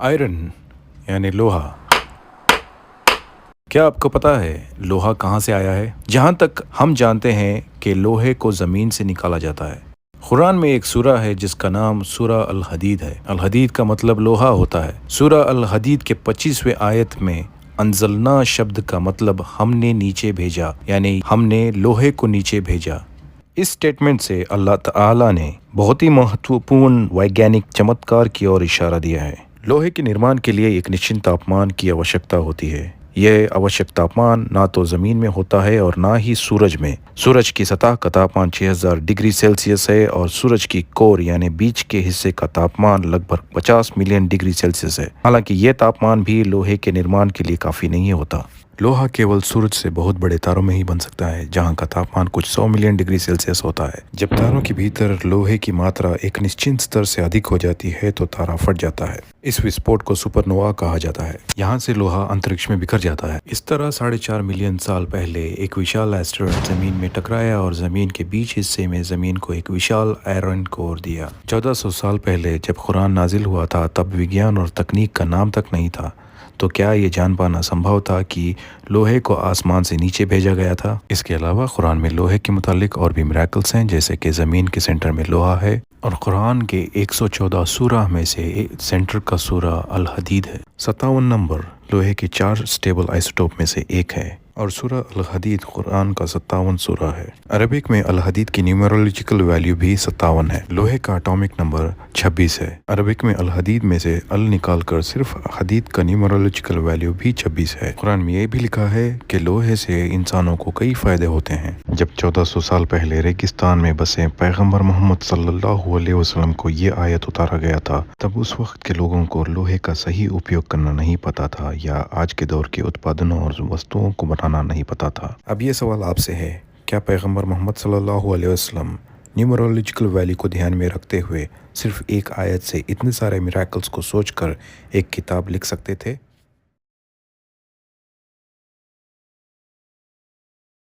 Iron यानी लोहा। क्या आपको पता है लोहा कहाँ से आया है? जहाँ तक हम जानते हैं कि लोहे को ज़मीन से निकाला जाता है। कुरान में एक सूरा है जिसका नाम सूरा अल हदीद है। अल हदीद का मतलब लोहा होता है। सूरा अल हदीद के 25वें आयत में अंजलना शब्द का मतलब हमने नीचे भेजा, यानी हमने लोहे को नीचे भेजा। इस स्टेटमेंट से अल्लाह ताला ने बहुत ही महत्वपूर्ण वैज्ञानिक चमत्कार की ओर इशारा दिया है। लोहे के निर्माण के लिए एक निश्चित तापमान की आवश्यकता होती है। यह आवश्यक तापमान ना तो ज़मीन में होता है और ना ही सूरज में। सूरज की सतह का तापमान 6000 डिग्री सेल्सियस है और सूरज की कोर यानी बीच के हिस्से का तापमान लगभग 50 मिलियन डिग्री सेल्सियस है। हालांकि यह तापमान भी लोहे के निर्माण के लिए काफ़ी नहीं होता। लोहा केवल सूरज से बहुत बड़े तारों में ही बन सकता है, जहां का तापमान कुछ 100 मिलियन डिग्री सेल्सियस होता है। जब तारों के भीतर लोहे की मात्रा एक निश्चित स्तर से अधिक हो जाती है तो तारा फट जाता है। इस विस्फोट को सुपरनोवा कहा जाता है। यहाँ से लोहा अंतरिक्ष में बिखर जाता है। इस तरह 4.5 मिलियन साल पहले एक विशाल एस्टेरॉयड जमीन में टकराया और जमीन के बीच हिस्से में जमीन को एक विशाल आयरन कोर दिया। 1400 साल पहले जब कुरान नाजिल हुआ था तब विज्ञान और तकनीक का नाम तक नहीं था। तो क्या ये जान पाना संभव था कि लोहे को आसमान से नीचे भेजा गया था? इसके अलावा कुरान में लोहे के मुतालिक और भी मिरेकल्स हैं, जैसे कि ज़मीन के सेंटर में लोहा है और कुरान के 114 सूरा में से सेंटर का सूरा अल हदीद है। 57 नंबर लोहे के 4 स्टेबल आइसोटोप में से एक है और सूरा अल हदीद कुरान का 57 सूरा है। अरबिक में अल हदीद की न्यूमरोलॉजिकल वैल्यू भी 57 है। लोहे का एटॉमिक नंबर 26 है। अरबिक में अल हदीद में से अल निकालकर सिर्फ हदीद का न्यूमरोलॉजिकल वैल्यू भी 26 है। कुरान में ये भी लिखा है कि लोहे से इंसानों को कई फायदे होते हैं। जब 1400 साल पहले रेगिस्तान में बसे पैगंबर मोहम्मद सल्लल्लाहु अलैहि वसल्लम को ये आयत उतारा गया था, तब उस वक्त के लोगों को लोहे का सही उपयोग करना नहीं पता था या आज के दौर के उत्पादनों और वस्तुओं को बनाना नहीं पता था। अब ये सवाल आपसे है, क्या पैगंबर मोहम्मद सल्लल्लाहु अलैहि वसल्लम न्यूमरोलॉजिकल वैल्यू को ध्यान में रखते हुए सिर्फ एक आयत से इतने सारे मिरेकल्स को सोचकर एक किताब लिख सकते थे?